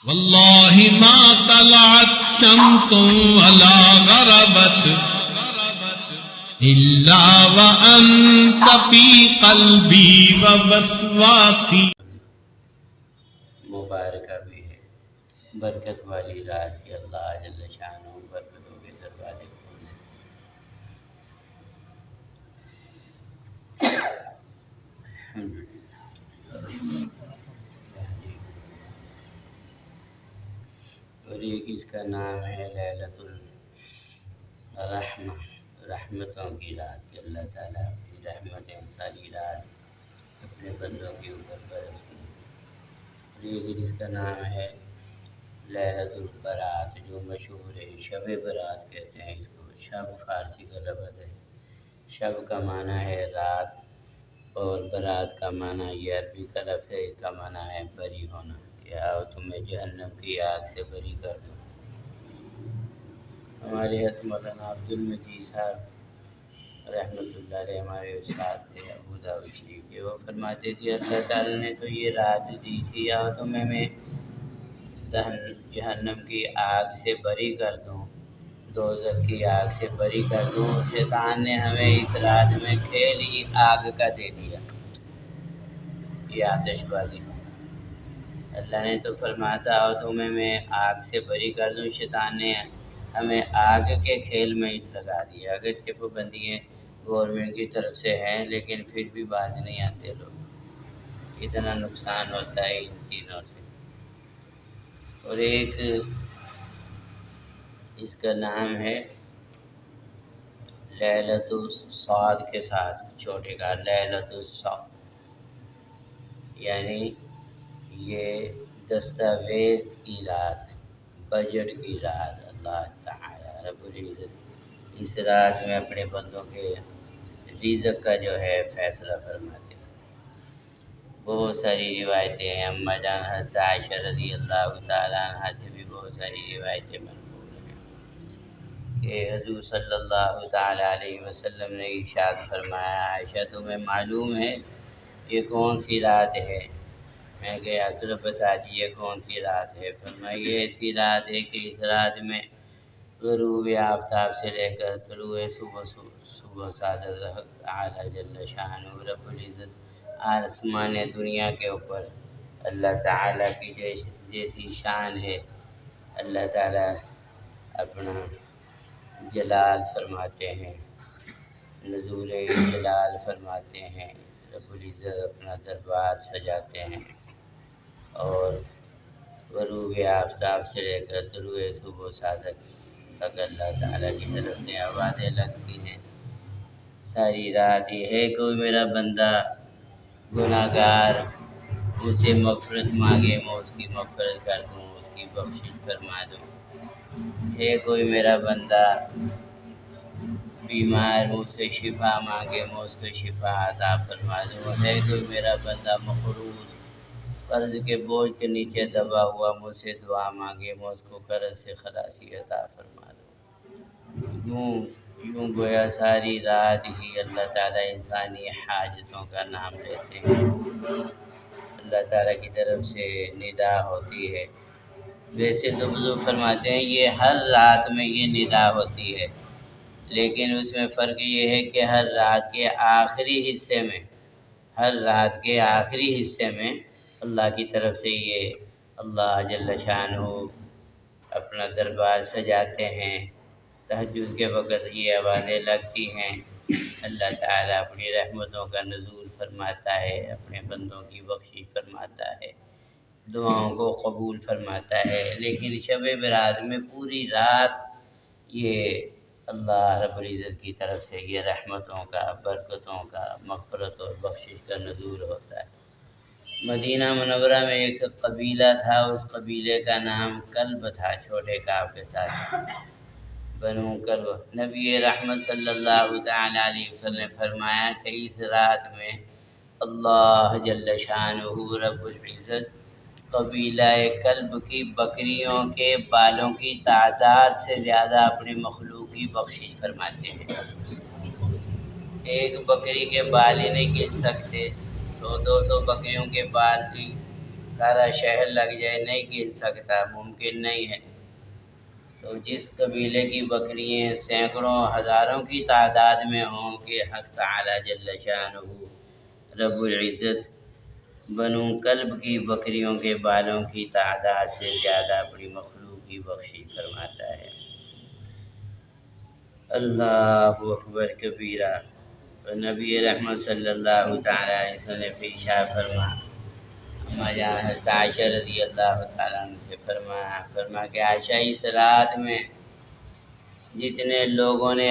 واللہ ما طلعت شمس ولا غربت الا وانت فی قلبی ووسواسی. مبارکہ بھی ہے، برکت والی رات کی اللہ جل شانہ برکتوں کے دروازے کھولے. اور ایک اس کا نام ہے لیلۃ الرحمہ، رحمتوں کی رات کہ اللہ تعالیٰ اپنی رحمتیں ساری رات اپنے بندوں کے اوپر برسی. اور ایک اس کا نام ہے لیلۃ البرات جو مشہور ہے، شب برات کہتے ہیں اس کو. شب فارسی کا لفظ ہے، شب کا معنی ہے رات اور برات کا معنی یہ عربی کا لفظ ہے، اس کا معنی ہے بری ہونا، کہ آؤ تمہیں جہنم کی آگ سے بری کر دوں. ہمارے حضرت مولانا عبدالمجید صاحب رحمۃ اللہ علیہ ہمارے استاد تھے ابو داؤد شریف کے، وہ فرماتے تھے اللہ تعالیٰ نے تو یہ رات دی تھی آؤ تمہیں میں جہنم کی آگ سے بری کر دوں، دوزخ کی آگ سے بری کر دوں. شیطان نے ہمیں اس رات میں کھیل ہی آگ کا دے دیا، یہ آتش بازی. اللہ نے تو فرمایا تھا آؤ تمہیں میں آگ سے بری کر دوں، شیطان نے ہمیں آگ کے کھیل میں ہی لگا دیا. اگرچہ پابندیاں گورنمنٹ کی طرف سے ہیں لیکن پھر بھی باز نہیں آتے لوگ، اتنا نقصان ہوتا ہے ان چیزوں سے. اور ایک اس کا نام ہے لیلۃ الصاد کے ساتھ چھوٹے کا لیلۃ الصاد، یعنی یہ دستاویز کی رات، بجٹ کی رات. اللہ تعالی رب العزت اس رات میں اپنے بندوں کے رزق کا جو ہے فیصلہ فرماتے ہیں. بہت ساری روایتیں ہیں، اما جان حضرت عائشہ رضی اللہ تعالیٰ عنہ سے بھی بہت ساری روایتیں منقول ہیں کہ حضور صلی اللہ تعالیٰ علیہ وسلم نے ارشاد فرمایا عائشہ تمہیں معلوم ہے یہ کون سی رات ہے؟ میں کہ حضور بتا دیجیے کون سی رات ہے. فرمایا یہ ایسی رات ہے کہ اس رات میں غروب آفتاب سے لے کر طلوع صبح صادق اعلیٰ جل شانہ رب العزت آسمان دنیا کے اوپر اللہ تعالیٰ کی جیسی شان ہے، اللہ تعالیٰ اپنا جلال فرماتے ہیں، نزول جلال فرماتے ہیں، رب العزت اپنا دربار سجاتے ہیں. اور غروب آفتاب سے لے کر طلوع صبح صادق تک اللہ تعالیٰ کی طرف سے آوازیں لگتی ہیں. ساری رات یہ ہے کوئی میرا بندہ گناہ گار مجھ سے مغفرت مانگے میں اس کی مغفرت کر دوں، اس کی بخشش فرما دوں. ہے کوئی میرا بندہ بیمار مجھ سے شفا مانگے میں اس کو شفا عطا فرما دوں. ہے کوئی میرا بندہ مقروض قرض کے بوجھ کے نیچے دبا ہوا مجھ سے دعا مانگے میں اس کو قرض سے خلاصی عطا فرما دوں. یوں گویا ساری رات ہی اللہ تعالیٰ انسانی حاجتوں کا نام لیتے ہیں، اللہ تعالیٰ کی طرف سے ندا ہوتی ہے. ویسے تو بزرگ فرماتے ہیں یہ ہر رات میں یہ ندا ہوتی ہے، لیکن اس میں فرق یہ ہے کہ ہر رات کے آخری حصے میں اللہ کی طرف سے یہ اللہ جل شانہ اپنا دربار سجاتے ہیں. تہجد کے وقت یہ آوازیں لگتی ہیں، اللہ تعالیٰ اپنی رحمتوں کا نزول فرماتا ہے، اپنے بندوں کی بخشش فرماتا ہے، دعاؤں کو قبول فرماتا ہے. لیکن شب برات میں پوری رات یہ اللہ رب العزت کی طرف سے یہ رحمتوں کا، برکتوں کا، مغفرت اور بخشش کا نزول ہوتا ہے. مدینہ منورہ میں ایک قبیلہ تھا، اس قبیلے کا نام کلب تھا، چھوٹے کاف کے ساتھ بنو کلب. نبی رحمت صلی اللہ تعالیٰ علیہ وسلم نے فرمایا کہ اس رات میں اللہ جل شانہ رب العزت قبیلہ کلب کی بکریوں کے بالوں کی تعداد سے زیادہ اپنی مخلوق کی بخشش فرماتے ہیں. ایک بکری کے بال ہی نہیں گن سکتے، 100-200 بکریوں کے بال بھی سارا شہر لگ جائے نہیں گن سکتا، ممکن نہیں ہے۔ تو جس قبیلے کی بکریاں سینکڑوں ہزاروں کی تعداد میں ہوں کہ حق تعالی جل شانہ رب العزت بنو کلب کی بکریوں کے بالوں کی تعداد سے زیادہ اپنی مخلوق کی بخشش فرماتا ہے۔ اللہ اکبر کبیرہ۔ نبی رحمت صلی اللہ تعالی علیہ وسلم نے ارشاد فرمایا، اما جان حضرت عائشہ رضی اللہ تعالیٰ عنہ سے فرمایا کہ عائشہ اس رات میں جتنے لوگوں نے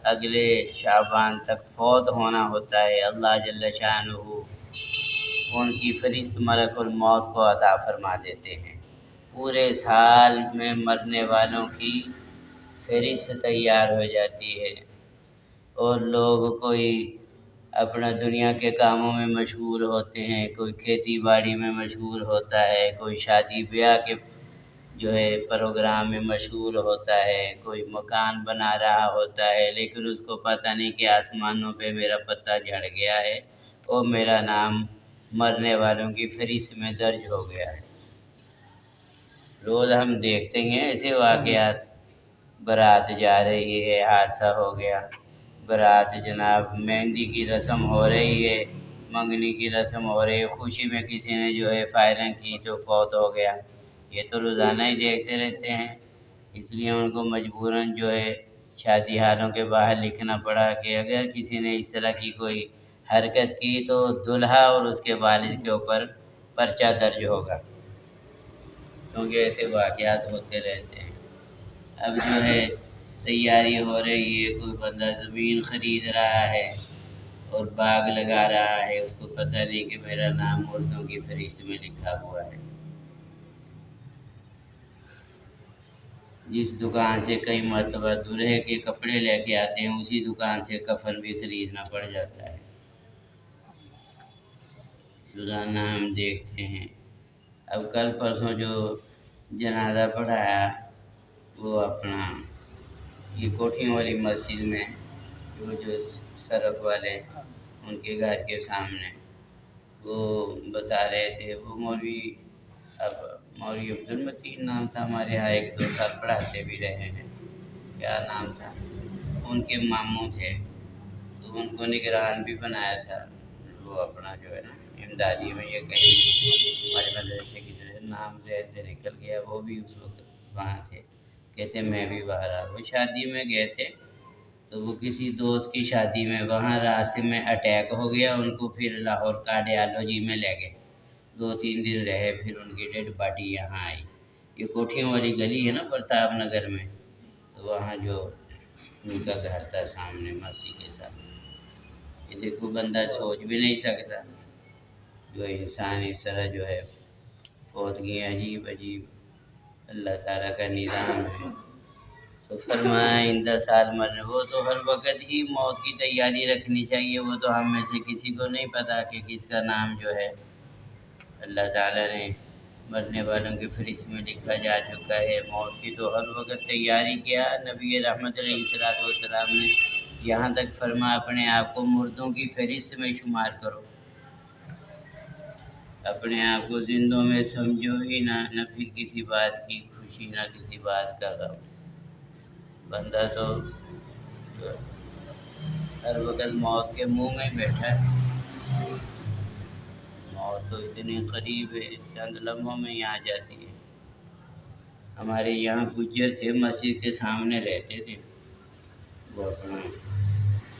اگلے شعبان تک فوت ہونا ہوتا ہے، اللہ جل شانہ ان کی فہرست ملک الموت کو عطا فرما دیتے ہیں۔ پورے سال میں مرنے والوں کی فہرست تیار ہو جاتی ہے، اور لوگ کوئی اپنا دنیا کے کاموں میں مشغول ہوتے ہیں، کوئی کھیتی باڑی میں مشغول ہوتا ہے، کوئی شادی بیاہ کے پروگرام میں مشغول ہوتا ہے، کوئی مکان بنا رہا ہوتا ہے، لیکن اس کو پتہ نہیں کہ آسمانوں پہ میرا پتہ جھڑ گیا ہے اور میرا نام مرنے والوں کی فہرست میں درج ہو گیا ہے۔ روز ہم دیکھتے ہیں ایسے واقعات، برات جا رہی ہے، حادثہ ہو گیا، برات جناب مہندی کی رسم ہو رہی ہے، منگنی کی رسم ہو رہی ہے، خوشی میں کسی نے فائرنگ کی تو فوت ہو گیا۔ یہ تو روزانہ ہی دیکھتے رہتے ہیں، اس لیے ان کو مجبوراً شادی ہالوں کے باہر لکھنا پڑا کہ اگر کسی نے اس طرح کی کوئی حرکت کی تو دلہا اور اس کے والد کے اوپر پرچہ درج ہوگا، کیونکہ ایسے واقعات ہوتے رہتے ہیں۔ اب تیاری ہو رہی ہے، کوئی بندہ زمین خرید رہا ہے اور باغ لگا رہا ہے، اس کو پتہ نہیں کہ میرا نام مردوں کی فہرست میں لکھا ہوا ہے۔ جس دکان سے کئی مرتبہ دولہے کے کپڑے لے کے آتے ہیں، اسی دکان سے کفن بھی خریدنا پڑ جاتا ہے۔ روزانہ ہم دیکھتے ہیں۔ اب کل پرسوں جو جنازہ پڑھایا وہ اپنا یہ کوٹھیوں والی مسجد میں، وہ جو سرف والے ان کے گھر کے سامنے، وہ بتا رہے تھے، وہ مولوی عبد المتین نام تھا، ہمارے یہاں 1-2 سال پڑھاتے بھی رہے ہیں، کیا نام تھا، ان کے ماموں تھے، تو ان کو نگران بھی بنایا تھا۔ وہ اپنا نا امدادی میں یہ کہیں ہمارے مدرسے کی نام سے نکل گیا، وہ بھی اس وقت وہاں تھے، کہتے میں بھی باہر وہ شادی میں گئے تھے، تو وہ کسی دوست کی شادی میں وہاں راستے میں اٹیک ہو گیا، ان کو پھر لاہور کارڈیالوجی میں لے گئے، 2-3 دن رہے، پھر ان کی ڈیڈ باڈی یہاں آئی۔ یہ کوٹھیوں والی گلی ہے نا پرتاپ نگر میں، تو وہاں ان کا گھر تھا سامنے مسجد کے ساتھ۔ یہ دیکھو بندہ سوچ بھی نہیں سکتا، انسان اس طرح فوتگی عجیب اللہ تعالیٰ کا نظام ہے۔ تو فرمایا آئندہ سال مرنے، وہ تو ہر وقت ہی موت کی تیاری رکھنی چاہیے، وہ تو ہم میں سے کسی کو نہیں پتا کہ کس کا نام اللہ تعالیٰ نے مرنے والوں کی فہرست میں لکھا جا چکا ہے۔ موت کی تو ہر وقت تیاری کیا۔ نبی رحمت علیہ السلام نے یہاں تک فرمایا اپنے آپ کو مردوں کی فہرست میں شمار کرو، اپنے آپ کو زندوں میں سمجھو ہی نہ پھر کسی بات کی خوشی نہ کسی بات کا غم۔ بندہ تو ہر وقت موت کے منہ میں بیٹھا ہے، موت تو اتنی قریب ہے، چند لمحوں میں ہی آ جاتی ہے۔ ہمارے یہاں گجر تھے، مسجد کے سامنے رہتے تھے، وہ اپنا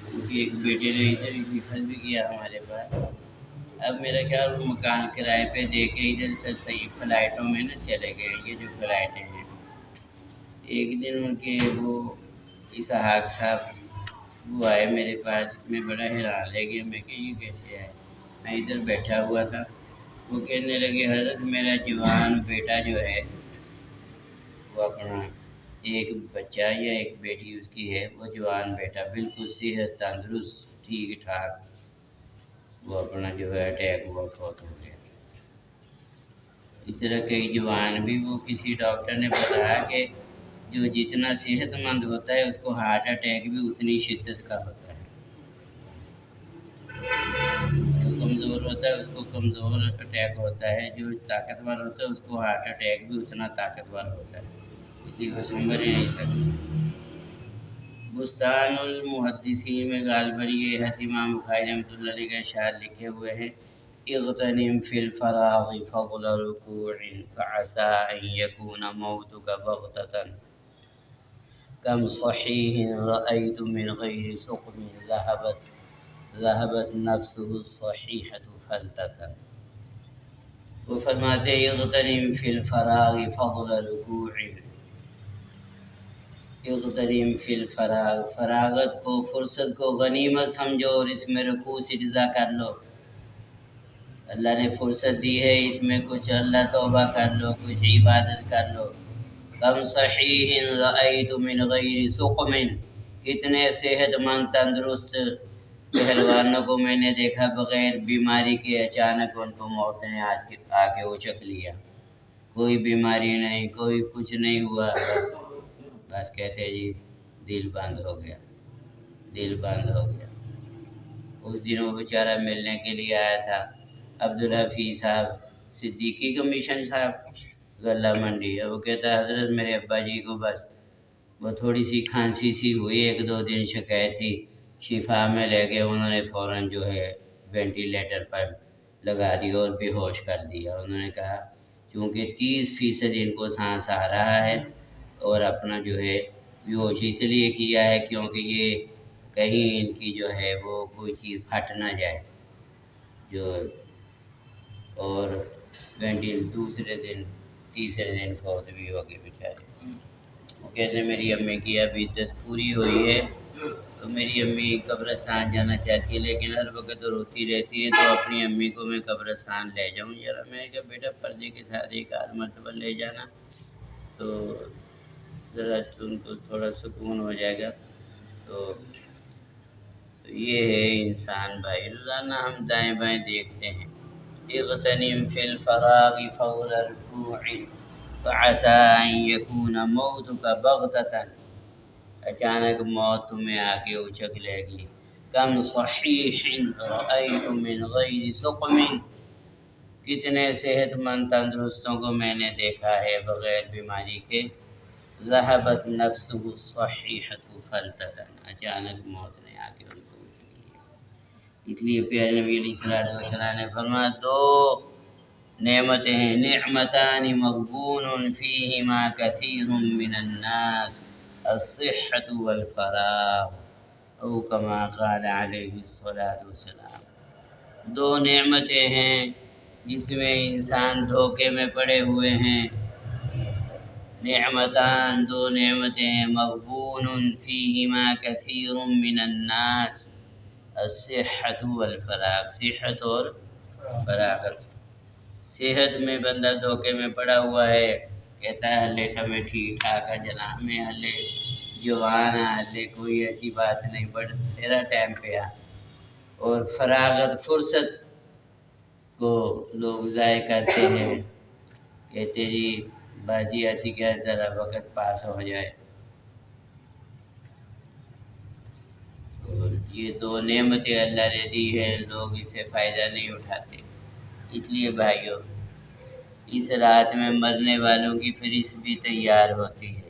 ان کی ایک بیٹے نے ادھر ہی دخل بھی کیا ہمارے پاس۔ اب میرا خیال وہ مکان کرائے پہ دے کے ادھر سے صحیح فلائٹوں میں چلے گئے، یہ جو فلائٹیں ہیں۔ ایک دن ان کے وہ اسحاق صاحب وہ آئے میرے پاس، میں بڑا حیران رہ گیا، میں کہ یہ کیسے آئے؟ میں ادھر بیٹھا ہوا تھا، وہ کہنے لگے حضرت میرا جوان بیٹا وہ اپنا ایک بچہ یا ایک بیٹی اس کی ہے، وہ جوان بیٹا بالکل صحت تندرست ٹھیک ٹھاک، وہ اپنا اٹیک ہوا فوت ہو گیا۔ اس طرح کئی جوان بھی وہ کسی ڈاکٹر نے بتایا کہ جو جتنا صحت مند ہوتا ہے اس کو ہارٹ اٹیک بھی اتنی شدت کا ہوتا ہے، جو کمزور ہوتا ہوتا ہے اس کو کمزور اٹیک ہوتا ہے، جو طاقتور ہوتا ہے اس کو ہارٹ اٹیک بھی اتنا طاقتور ہوتا ہے، اس لیے وہ سمجھ ہی نہیں سکتے۔ بستان المحدثین میں غالباً یہ ہے امام بخاری رحمۃ اللہ علیہ کے اشعار لکھے ہوئے ہیں: اغتنم فی الفراغ فضل رکوع فعسى ان يكون موتك بغتة کم صحیح رأیت من غیر سقم ذهبت نفسه الصحیحة فلتة۔ وہ فرماتے ہیں اغتنم فی الفراغ فضل رکوع، اغتنم فی الفراغ، فراغت کو، فرصت کو غنیمت سمجھو اور اس میں رکوع سجدہ کر لو۔ اللہ نے فرصت دی ہے، اس میں کچھ اللہ توبہ کر لو، کچھ عبادت کر لو۔ کم صحیح رأیت من غیر سقم، کتنے صحت مند تندرست پہلوانوں کو میں نے دیکھا بغیر بیماری کے اچانک ان کو موت نے آ کے اچک لیا، کوئی بیماری نہیں، کوئی کچھ نہیں ہوا، بس کہتے جی دل بند ہو گیا، دل بند ہو گیا۔ اس دن وہ بیچارہ ملنے کے لیے آیا تھا، عبدالحفیظ صاحب، صدیقی کمیشن صاحب، غلہ منڈی ہے۔ وہ کہتا ہے حضرت میرے ابا جی کو بس وہ تھوڑی سی کھانسی سی ہوئی، 1-2 دن شکایت تھی، شفا میں لے گئے، انہوں نے فوراً جو ہے وینٹیلیٹر پر لگا دی اور بے ہوش کر دیا۔ انہوں نے کہا چونکہ 30% ان کو سانس آ رہا ہے اور اپنا جو ہے بے ہوش اس لیے کیا ہے کیونکہ یہ کہیں ان کی جو ہے وہ کوئی چیز پھٹ نہ جائے جو، اور دوسرے دن تیسرے دن فوت بھی ہو گئے بیچارے۔ وہ کہتے ہیں میری امی کی اب عدت پوری ہوئی ہے تو میری امی قبرستان جانا چاہتی ہے، لیکن ہر وقت روتی رہتی ہے، تو اپنی امی کو میں قبرستان لے جاؤں ذرا۔ میں نے کہا بیٹا پردے کے ساتھ 1-8 مرتبہ لے جانا تو ذرا ان کو تھوڑا سکون ہو جائے گا۔ تو یہ ہے انسان بھائی، روزانہ ہم دائیں بائیں دیکھتے ہیں۔ اغتنم فی الفراغ فضل رکوع فعسى ان يكون موتك بغتة، اچانک موت تمہیں آ کے اچک لے گی۔ کم صحیح رأیت من غیر سقم، کتنے صحت مند تندرستوں کو میں نے دیکھا ہے بغیر بیماری کے، ذهبت نفسه الصحیحة فلتة، اچانک موت نے آ کے ان کو اچک لیا۔ اس لیے پیارے نبی علیہ السلام نے فرمایا 2 نعمتیں ہیں، نعمتان مغبون فیہما کثیر من الناس، الصحة والفراغ، او کما قال علیہ الصلاۃ والسلام۔ 2 نعمتیں ہیں جس میں انسان دھوکے میں پڑے ہوئے ہیں، نعمتان 2 نعمتیں ہیں، مغبون فیہما کثیر من الناس، الصحة والفراغ، صحت اور فراغت۔ صحت میں بندہ دھوکے میں پڑا ہوا ہے، کہتا ہے ہلے تو میں ٹھیک ٹھاک ہے جناب، میں ہلے جوان ہے، ہلے کوئی ایسی بات نہیں، بٹ تیرا ٹائم پہ آ۔ اور فراغت فرصت کو لوگ ضائع کرتے ہیں، کہتے جی باجی ایسی کیا ذرا وقت پاس ہو جائے۔ اور یہ 2 نعمتیں اللہ نے دی ہیں، لوگ اسے فائدہ نہیں اٹھاتے۔ اس لیے بھائیو اس رات میں مرنے والوں کی فہرست بھی تیار ہوتی ہے،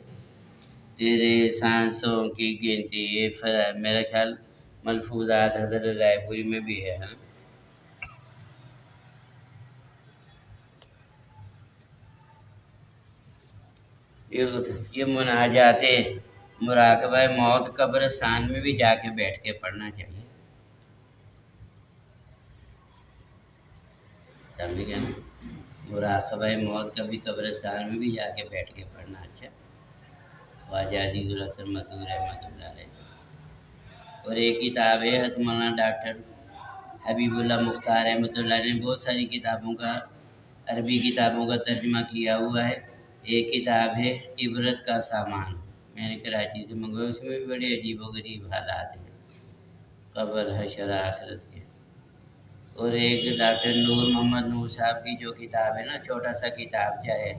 تیرے سانسوں کی گنتی، یہ میرا خیال ملفوظات حضرت رائے پوری میں بھی ہے نا۔ یہ مناجات مراقبہ موت قبرستان میں بھی جا کے بیٹھ کے پڑھنا چاہیے، سمجھ گئے نا؟ مراقبہ موت کا بھی قبرستان میں بھی جا کے بیٹھ کے پڑھنا اچھا۔ خواجہ عزیز الحسن مدعو رحمۃ اللہ علیہ۔ اور ایک کتاب ہے مولانا ڈاکٹر حبیب اللہ مختار رحمۃ اللہ علیہ نے بہت ساری کتابوں کا، عربی کتابوں کا ترجمہ کیا ہوا ہے۔ ایک کتاب ہے عبرت کا سامان، میں نے کراچی سے منگوایا، اس میں بھی بڑے عجیب و غریب حالات ہیں قبر حشر آخرت کے۔ اور ایک ڈاکٹر نور محمد نور صاحب کی جو کتاب ہے نا، چھوٹا سا کتاب ہے،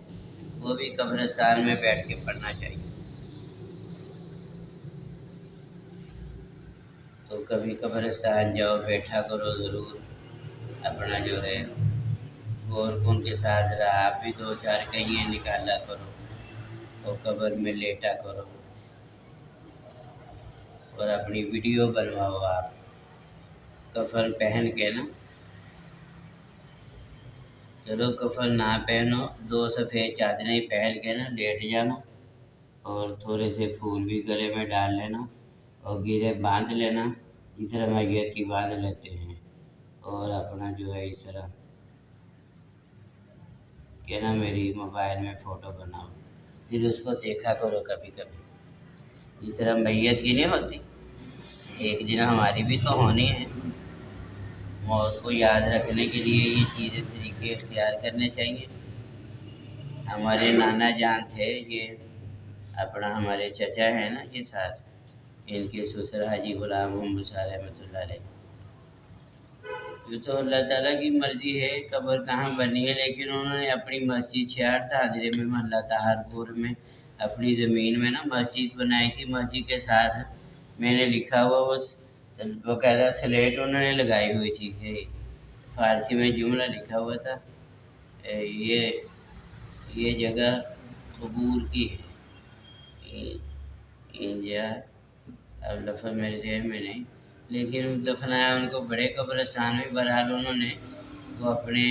وہ بھی قبرستان میں بیٹھ کے پڑھنا چاہیے۔ تو کبھی قبرستان جاؤ، بیٹھا کرو ضرور، اپنا جو ہے غور کن کے ساتھ رہا، آپ بھی 2-4 کہیں نکالا کرو اور قبر میں لیٹا کرو اور اپنی ویڈیو بنواؤ آپ کفن پہن کے نا. چلو کفن نہ پہنو، 2 سفید چادریں پہن کے نا لیٹ جانا اور تھوڑے سے پھول بھی گلے میں ڈال لینا اور گرے باندھ لینا جس طرح میت کی باندھ لیتے ہیں، اور اپنا جو ہے اس طرح کہ نا میری موبائل میں فوٹو بناؤ، پھر اس کو دیکھا کرو کبھی کبھی. جس طرح میت کی نہیں ہوتی، ایک دن ہماری بھی تو ہونی ہے. موت کو یاد رکھنے کے لیے یہ چیزیں طریقے اختیار کرنے چاہیے. ہمارے نانا جان تھے یہ اپنا، ہمارے چچا ہیں نا یہ ساتھ، ان کے سسر حاجی غلام محمد صاحب رحمۃ اللہ علیہ. یہ تو اللہ تعالیٰ کی مرضی ہے قبر کہاں بنی ہے، لیکن انہوں نے اپنی مسجد 66 حاضرے میں محلہ طاہر پور میں اپنی زمین میں نا مسجد بنائی تھی. مسجد کے ساتھ میں نے لکھا ہوا وہ باقاعدہ سلیٹ انہوں نے لگائی ہوئی تھی کہ فارسی میں جملہ لکھا ہوا تھا، یہ جگہ قبور کی ہے. اب لفظ میرے ذہن میں نہیں، لیکن دفنایا ان کو بڑے قبرستان میں. بہرحال انہوں نے وہ اپنے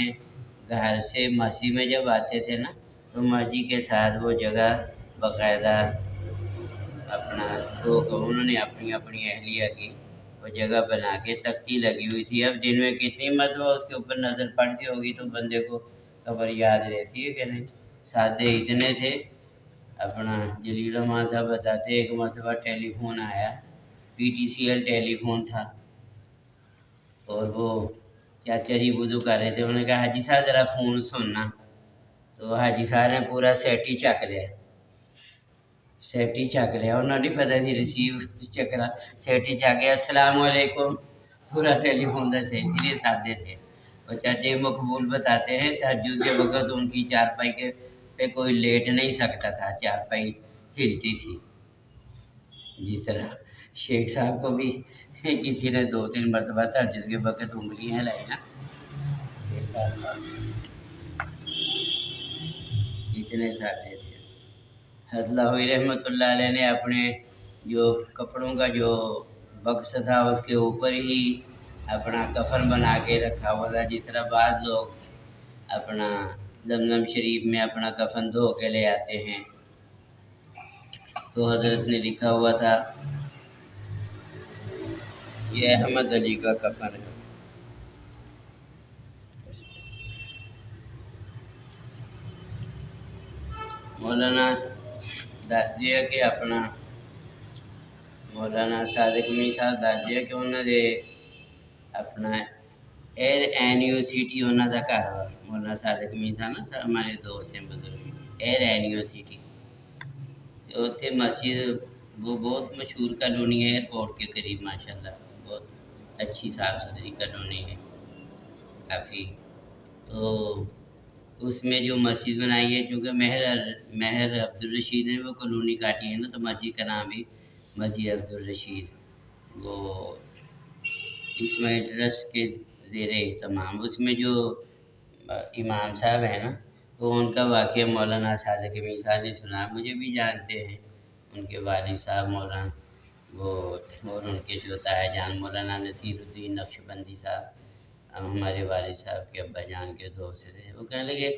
گھر سے مسجد میں جب آتے تھے نا تو مسجد کے ساتھ وہ جگہ باقاعدہ اپنا انہوں نے اپنی اہلیہ کی وہ جگہ بنا کے تختی لگی ہوئی تھی. اب دن میں کتنی مرتبہ اس کے اوپر نظر پڑتی ہوگی تو بندے کو خبر یاد رہتی ہے کہ نہیں. سادے اتنے تھے. اپنا جلیل الرحمان صاحب بتاتے ایک مرتبہ ٹیلی فون آیا، PTCL ٹیلی فون تھا، اور وہ چاچا جی وضو کر رہے تھے. انہوں نے کہا حاجی صاحب ذرا فون سننا، تو حاجی صاحب نے پورا سیٹ ہی چک لیا. انہوں نے پتہ تھی ریسیو چکرا سیٹ ہی چک گیا. السلام علیکم پورا ٹیلی فون کا سے اتنے سادے تھے. اور چاچے مقبول بتاتے ہیں تہجد کے وقت ان کی چارپائی کے پہ کوئی لیٹ نہیں سکتا تھا، چارپائی ہلتی تھی. جس طرح شیخ صاحب کو بھی کسی نے 2-3 مرتبہ تہجد کے وقت انگلیاں لائی نا. شیخ صاحب اتنے سادے تھے. حضرت لاہوری رحمۃ اللہ علیہ نے اپنے جو کپڑوں کا جو بکس تھا اس کے اوپر ہی اپنا کفن بنا کے رکھا ہوا تھا. جس طرح بعض لوگ اپنا زمزم شریف میں اپنا کفن دھو کے لے آتے ہیں، تو حضرت نے لکھا ہوا تھا یہ احمد علی کا کفن ہے. مولانا دس دیا کہ اپنا مولانا صادق میر صاحب دس دیا کہ انہوں نے اپنا ایئر یونیورسٹی انہوں کا گھر وا. مولانا صادق میر صاحب نا ہمارے دوست ہیں بزرگ، ایئر یونیورسٹی اتنے مسجد وہ بہت مشہور کالونی ہے ایئرپورٹ کے قریب. ماشاء اللہ بہت اچھی صاف ستھری کالونی ہے کافی. تو اس میں جو مسجد بنائی ہے چونکہ مہر عبدالرشید نے وہ کالونی کاٹی ہے نا تو مسجد کا نام بھی مسجد عبدالرشید. وہ اسماعیل ٹرسٹ کے زیر اہتمام. اس میں جو امام صاحب ہیں نا تو ان کا واقعہ مولانا صادق میر صاحب نے سنا، مجھے بھی جانتے ہیں ان کے والد صاحب مولانا وہ، اور ان کے جو تایا جان مولانا نصیر الدین نقشبندی صاحب ہمارے والد صاحب کے ابا جان کے دوست تھے. وہ کہنے لگے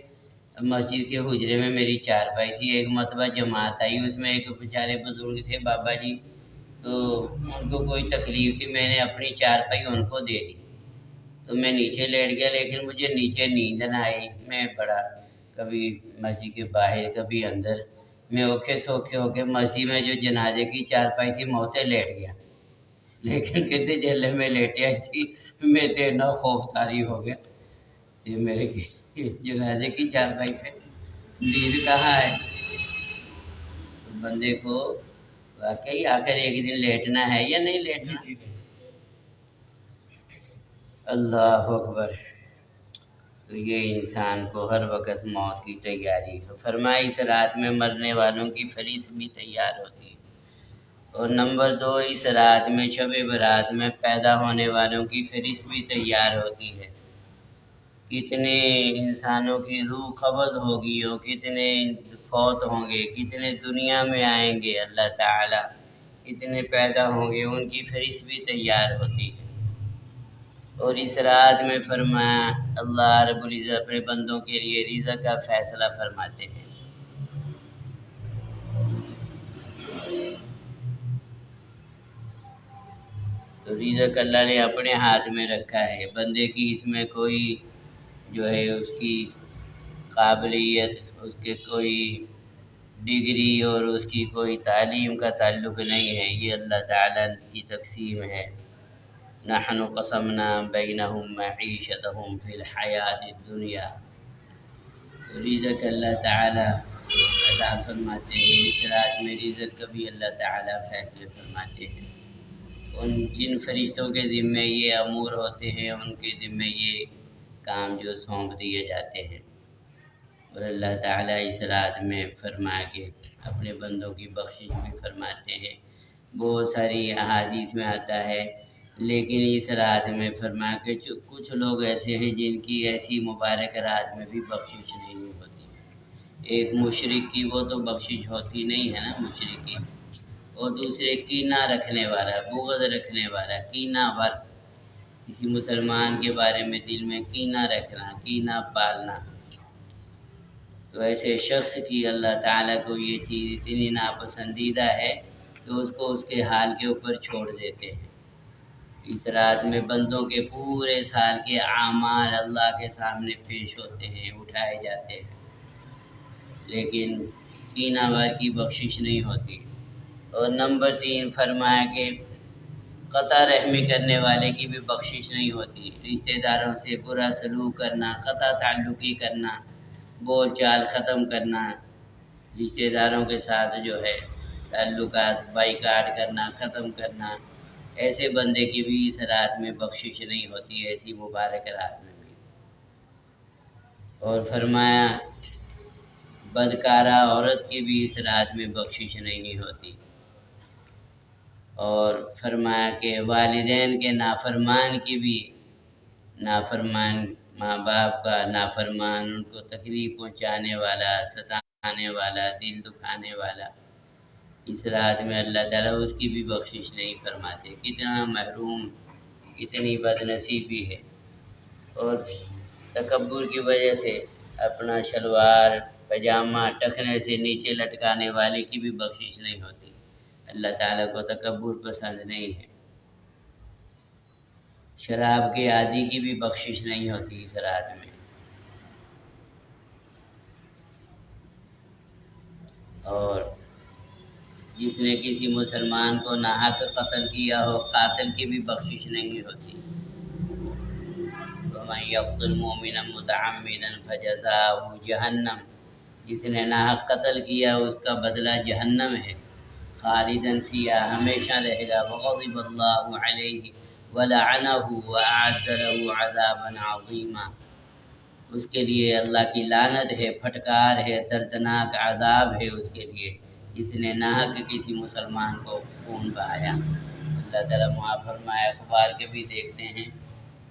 مسجد کے حجرے میں میری چارپائی تھی. ایک مرتبہ جماعت آئی، اس میں ایک بیچارے بزرگ تھے بابا جی، تو ان کو کوئی تکلیف تھی، میں نے اپنی چارپائی ان کو دے دی تو میں نیچے لیٹ گیا. لیکن مجھے نیچے نیند نہ آئی، میں بڑا کبھی مسجد کے باہر کبھی اندر، میں اوکھے سوکھے ہو کے مسجد میں جو جنازے کی چارپائی تھی موتے لیٹ گیا. لیکن کہتے جلے میں لیٹیا تھی میں تو اتنا خوف طاری ہو گیا کہ میرے جنازے کی چارپائی پہ نیند کہاں ہے. بندے کو واقعی آخر ایک دن لیٹنا ہے یا نہیں لیٹنا. اللہ اکبر. تو یہ انسان کو ہر وقت موت کی تیاری ہے. فرمایا اس رات میں مرنے والوں کی فہرست بھی تیار ہوتی ہے. اور نمبر 2 اس رات میں شب برات میں پیدا ہونے والوں کی فہرست بھی تیار ہوتی ہے. کتنے انسانوں کی روح قبض ہوگی اور کتنے فوت ہوں گے، کتنے دنیا میں آئیں گے اللہ تعالیٰ، کتنے پیدا ہوں گے، ان کی فہرست بھی تیار ہوتی ہے۔ اور اس رات میں فرمایا اللہ رب العزت اپنے بندوں کے لیے رزق کا فیصلہ فرماتے ہیں۔ تو رزق اللہ نے اپنے ہاتھ میں رکھا ہے، بندے کی اس میں کوئی جو ہے اس کی قابلیت، اس کے کوئی ڈگری اور اس کی کوئی تعلیم کا تعلق نہیں ہے، یہ اللہ تعالیٰ کی تقسیم ہے۔ نحن قسمنا بینہم معیشتہم فی الحیات الدنیا، رزق اللہ تعالیٰ عطا فرماتے ہیں۔ اس رات میں رزق کا بھی اللہ تعالیٰ فیصلے فرماتے ہیں۔ ان جن فرشتوں کے ذمے یہ امور ہوتے ہیں ان کے ذمے یہ کام جو سونپ دیے جاتے ہیں۔ اور اللہ تعالیٰ اس رات میں فرما کے اپنے بندوں کی بخشش بھی فرماتے ہیں۔ بہت ساری احادیث میں آتا ہے، لیکن اس رات میں فرما کے کچھ لوگ ایسے ہیں جن کی ایسی مبارک رات میں بھی بخشش نہیں ہوتی۔ ایک مشرک کی وہ تو بخشش ہوتی نہیں ہے نا، مشرک کی، اور دوسرے کینہ رکھنے والا، بغض رکھنے والا، کینہ ور، کسی مسلمان کے بارے میں دل میں کینہ رکھنا، کینہ پالنا، تو ایسے شخص کی اللہ تعالیٰ کو یہ چیز اتنی ناپسندیدہ ہے کہ اس کو اس کے حال کے اوپر چھوڑ دیتے ہیں۔ اس رات میں بندوں کے پورے سال کے اعمال اللہ کے سامنے پیش ہوتے ہیں، اٹھائے جاتے ہیں، لیکن کینہ ور کی بخشش نہیں ہوتی۔ اور نمبر 3 فرمایا کہ قطع رحمی کرنے والے کی بھی بخشش نہیں ہوتی۔ رشتہ داروں سے برا سلوک کرنا، قطع تعلقی کرنا، بول چال ختم کرنا، رشتہ داروں کے ساتھ جو ہے تعلقات بائیکاٹ کرنا، ختم کرنا، ایسے بندے کی بھی اس رات میں بخشش نہیں ہوتی، ایسی مبارک رات میں بھی۔ اور فرمایا بدکارہ عورت کی بھی اس رات میں بخشش نہیں ہوتی۔ اور فرمایا کہ والدین کے نافرمان کی بھی، نافرمان ماں باپ کا نافرمان، ان کو تکلیف پہنچانے والا، ستانے والا، دل دکھانے والا، اس رات میں اللہ تعالیٰ اس کی بھی بخشش نہیں فرماتے۔ کتنا محروم، کتنی بد نصیبی ہے۔ اور تکبر کی وجہ سے اپنا شلوار پاجامہ ٹخنے سے نیچے لٹکانے والے کی بھی بخشش نہیں ہوتی۔ اللہ تعالیٰ کو تکبر پسند نہیں ہے۔ شراب کے عادی کی بھی بخشش نہیں ہوتی اس رات میں۔ اور جس نے کسی مسلمان کو ناحق قتل کیا ہو، قاتل کی بھی بخشش نہیں ہوتی۔ وَمَن يَقْتُلْ مُؤْمِنًا مُتَعَمِّدًا فَجَزَاؤُهُ جَهَنَّمُ، جس نے ناحق قتل کیا اس کا بدلہ جہنم ہے، خالداً فیہا، ہمیشہ رہے گا، وغضب اللہ علیہ ولعنہ وأعد له عذابا عظیما، اس کے لیے اللہ کی لعنت ہے، پھٹکار ہے، دردناک عذاب ہے اس کے لیے جس نے ناحق کسی مسلمان کو خون بہایا۔ اللہ تعالیٰ معاف فرمائے۔ اخبار کے بھی دیکھتے ہیں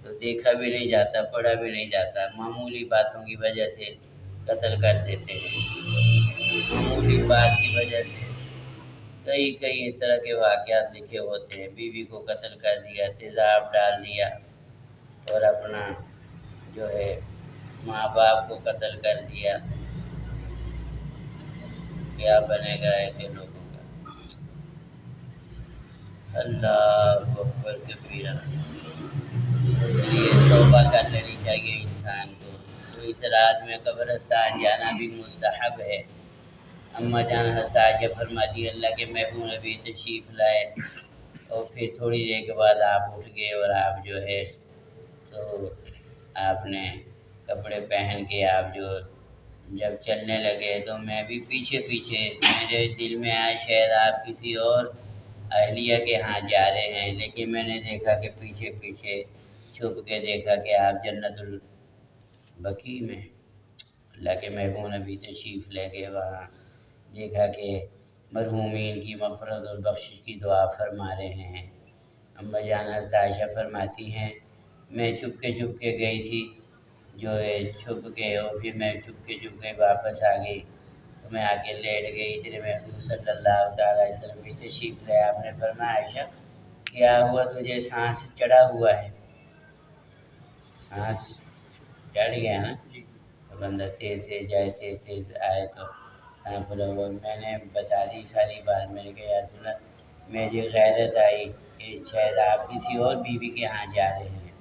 تو دیکھا بھی نہیں جاتا، پڑھا بھی نہیں جاتا، معمولی باتوں کی وجہ سے قتل کر دیتے ہیں، معمولی بات کی وجہ سے کئی اس طرح کے واقعات لکھے ہوتے ہیں۔ بیوی کو قتل کر دیا، تیزاب ڈال دیا، اور اپنا جو ہے ماں باپ کو قتل کر دیا۔ کیا بنے گا ایسے لوگوں کا؟ اللہ اکبر کبیرہ۔ اس لیے توبہ کر لینی چاہیے انسان کو۔ تو اس رات میں قبرستان جانا بھی مستحب ہے۔ اماں جان حضرت عائشہ فرماتی ہے اللہ کے محبوب نبی تشریف لائے اور پھر تھوڑی دیر کے بعد آپ اٹھ گئے اور آپ جو ہے تو آپ نے کپڑے پہن کے آپ جو جب چلنے لگے تو میں بھی پیچھے میرے دل میں آیا شاید آپ کسی اور اہلیہ کے ہاں جا رہے ہیں، لیکن میں نے دیکھا کہ پیچھے چھپ کے دیکھا کہ آپ جنت البقیع میں اللہ کے محبوب نبی تشریف لے گئے، وہاں دیکھا کہ مرحومین کی مغفرت اور بخشش کی دعا فرما رہے ہیں۔ اماں جان حضرت عائشہ فرماتی ہیں میں چپ کے گئی تھی، جو ہے چھپ کے، اور پھر میں چھپ کے واپس آ گئی، تو میں آ کے لیٹ گئی، اتنے میں حضور صلی اللہ تعالیٰ علیہ وسلم بھی تشریف لے، آپ نے فرمایا عائشہ کیا ہوا تجھے سانس چڑھا ہوا ہے؟ سانس چڑھ گیا نا، تو بندہ تیز جائے تیز آئے تو سانس پھلا ہوا۔ میں نے بتا دی ساری بات، میں نے کہا یا رسول اللہ مجھے غیرت آئی کہ شاید آپ کسی اور بیوی کے ہاں جا رہے ہیں،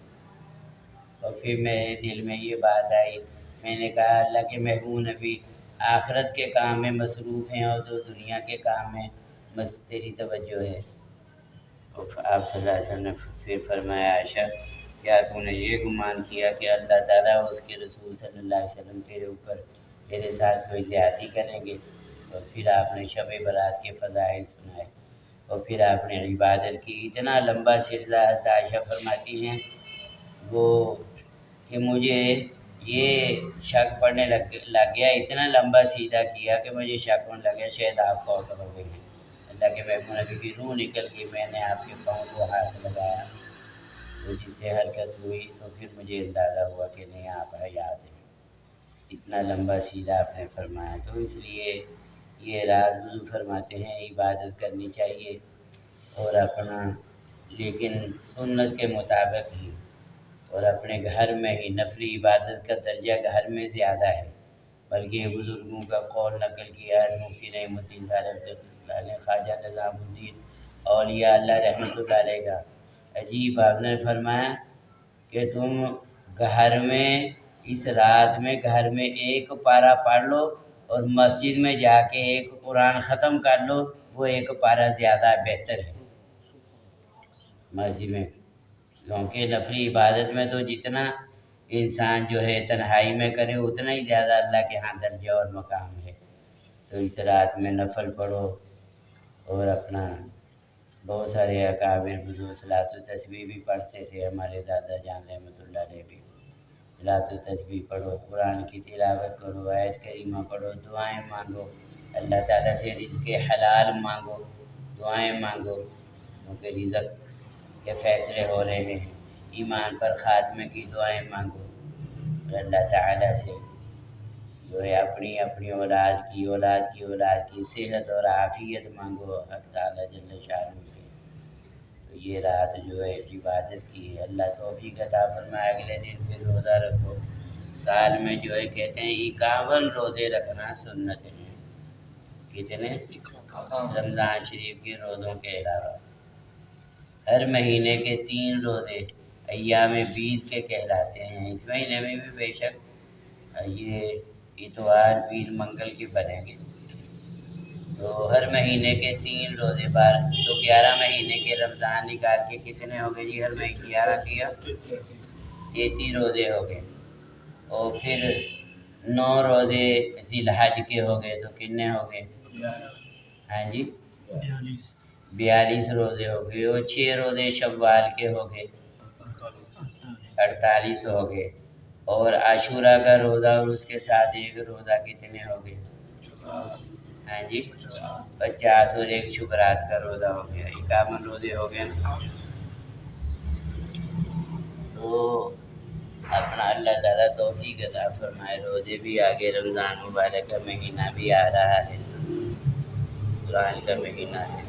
اور پھر میرے دل میں یہ بات آئی، میں نے کہا اللہ کے محبوب نبی آخرت کے کام میں مصروف ہیں اور تو دنیا کے کام میں بس تیری توجہ ہے۔ اور آپ صلی اللہ علیہ وسلم نے پھر فرمایا عائشہ کیا تو نے یہ گمان کیا کہ اللہ تعالیٰ اور اس کے رسول صلی اللہ علیہ وسلم تیرے اوپر تیرے ساتھ کوئی زیادتی کریں گے؟ اور پھر آپ نے شب برات کے فضائل سنائے، اور پھر آپ نے عبادت کی، اتنا لمبا سلسلہ عائشہ فرماتی ہیں وہ کہ مجھے یہ شک پڑنے لگ گیا، اتنا لمبا سیدھا کیا کہ مجھے شک ہونے لگا شاید آپ فوت ہو گئی ہیں۔ اللہ کے محبوب نبی کی روح نکل گئی، میں نے آپ کے پاؤں کو ہاتھ لگایا، تو جس سے حرکت ہوئی تو پھر مجھے اندازہ ہوا کہ نہیں آپ حیات ہیں۔ اتنا لمبا سیدھا آپ نے فرمایا، تو اس لیے یہ رات وضو فرماتے ہیں عبادت کرنی چاہیے، اور اپنا لیکن سنت کے مطابق ہی، اور اپنے گھر میں ہی نفلی عبادت کا درجہ گھر میں زیادہ ہے، بلکہ بزرگوں کا قول نقل کیا ہے مفتی نعیم الدین صاحب نے، خواجہ نظام الدین اولیاء اللہ رحمۃ اللہ علیہ کا عجیب آپ نے فرمایا کہ تم گھر میں اس رات میں گھر میں ایک پارہ پڑھ لو اور مسجد میں جا کے ایک قرآن ختم کر لو، وہ ایک پارہ زیادہ بہتر ہے مسجد میں، کیونکہ نفلی عبادت میں تو جتنا انسان جو ہے تنہائی میں کرے اتنا ہی زیادہ اللہ کے ہاں درجہ اور مقام ہے۔ تو اس رات میں نفل پڑھو، اور اپنا بہت سارے اکابر بزرگ صلاۃ و تسبیح بھی پڑھتے تھے، ہمارے دادا جان رحمۃ اللہ علیہ بھی صلاۃ و تسبیح پڑھو، قرآن کی تلاوت کرو، آیت کریمہ پڑھو، دعائیں مانگو، اللہ تعالیٰ سے رزق حلال مانگو، دعائیں مانگو، کیونکہ رزق کے فیصلے ہو رہے ہیں، ایمان پر خاتمے کی دعائیں مانگو، اور اللہ تعالیٰ سے جو ہے اپنی اولاد کی صحت اور عافیت مانگو حق تعالیٰ جل شانہ سے۔ تو یہ رات جو ہے عبادت کی ہے، اللہ توفیق عطا فرمائے، اگلے دن پھر روزہ رکھو، سال میں جو ہے کہتے ہیں 51 روزے رکھنا سنت ہے، کتنے؟ رمضان شریف کے روزوں کے علاوہ ہر مہینے کے 3 روزے ایام بیض کے کہلاتے ہیں، اس مہینے میں بھی بے شک یہ اتوار پیر منگل کے بنیں گے، تو ہر مہینے کے 3 روزے بار تو 11 مہینے کے رمضان نکال کے کتنے ہو گئے جی؟ ہر مہینے 11 کیا 33 روزے ہو گئے، اور پھر 9 روزے ذی الحج کے ہو گئے تو کتنے ہو گئے؟ ہاں جی 42 روزے ہو گئے، اور 6 روزے شوال کے ہو گئے 48 ہو گئے، اور عاشورہ کا روزہ اور اس کے ساتھ ایک روزہ کتنے ہو گئے؟ ہاں جی 50، اور ایک شکرات کا روزہ ہو گیا، 51 روزے ہو گئے نا۔ تو اپنا اللہ تعالیٰ توفیق عطا فرمائے، روزے بھی آگے، رمضان مبارک کا مہینہ بھی آ رہا ہے، قرآن کا مہینہ ہے،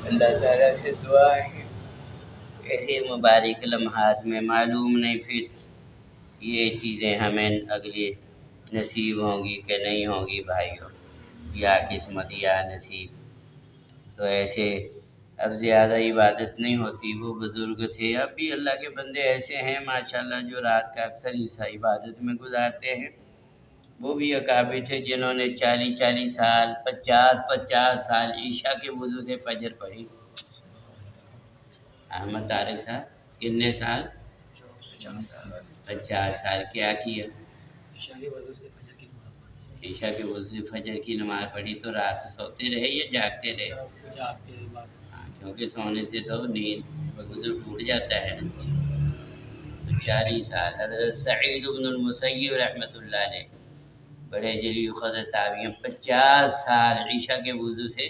اللہ تعالیٰ سے دعا ہے ایسے مبارک لمحات میں معلوم نہیں پھر یہ چیزیں ہمیں اگلی نصیب ہوں گی کہ نہیں ہوں گی بھائیوں، یا قسمت یا نصیب۔ تو ایسے اب زیادہ عبادت نہیں ہوتی، وہ بزرگ تھے، اب بھی اللہ کے بندے ایسے ہیں ماشاءاللہ جو رات کا اکثر حصہ عبادت میں گزارتے ہیں، وہ بھی اکابر تھے جنہوں نے 40 سال 50 سال عشاء کے وضو سے فجر پڑھی۔ احمد طارق صاحب کتنے سال؟ 50 سال کیا کیا؟ عشاء کے وضو سے فجر کی نماز پڑھی، تو رات سوتے رہے یا جاگتے رہے؟ ہاں، کیونکہ سونے سے تو نیند وضو ٹوٹ جاتا ہے۔ تو 40 سال حضرت سعید بن المسیب رحمۃ اللہ علیہ بڑے جلیل قدر تابعین 50 سال عشاء کے وضو سے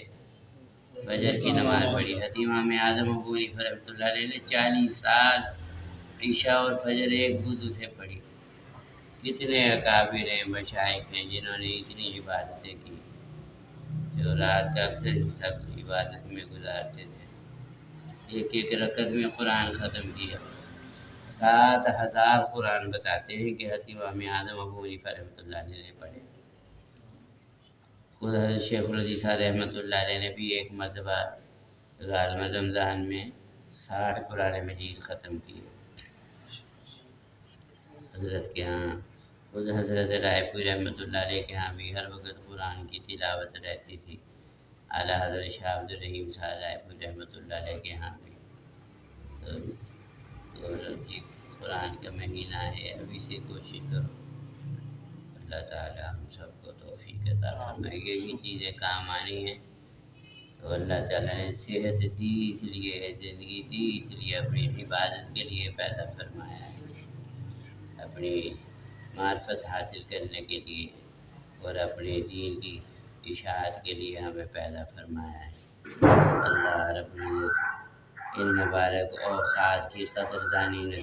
فجر کی نماز پڑھی۔ حضرت امام اعظم ابو حنیفہ رحمۃ اللہ علیہ نے 40 سال عشاء اور فجر ایک وضو سے پڑھی۔ کتنے اکابر ہیں، مشائخ ہیں جنہوں نے اتنی عبادتیں کی جو رات کا اکثر حصہ عبادت میں گزارتے تھے، ایک ایک رکعت میں قرآن ختم کیا۔ 7,000 قرآن بتاتے ہیں کہ حضرت امام اعظم ابو حنیفہ رحمۃ اللہ علیہ نے پڑھے۔ خود حضرت شیخ الحدیث رحمۃ اللہ علیہ نے بھی ایک مرتبہ غالب رمضان میں 60 قرآن مجید ختم کیے حضرت کے ہاں۔ خود حضرت رائے پور رحمۃ اللہ علیہ کے ہاں بھی ہر وقت قرآن کی تلاوت رہتی تھی۔ اعلیٰ حضرت شاہ عبد الرحیم صاحب رائے پور رحمۃ اللہ علیہ کے ہاں بھی تو یہ قرآن کا مہینہ ہے، ابھی سے کوشش کرو۔ اللہ تعالیٰ ہم سب کو توفیق عطا فرمائے۔ یہی چیزیں کام آنی ہیں تو اللہ تعالیٰ نے صحت دی اس لیے، زندگی دی اس لیے، اپنی عبادت کے لیے پیدا فرمایا ہے، اپنی معرفت حاصل کرنے کے لیے اور اپنے دین کی اشاعت کے لیے ہمیں پیدا فرمایا ہے۔ اللہ رب العزت ان مبارک اوقات کی قدردانی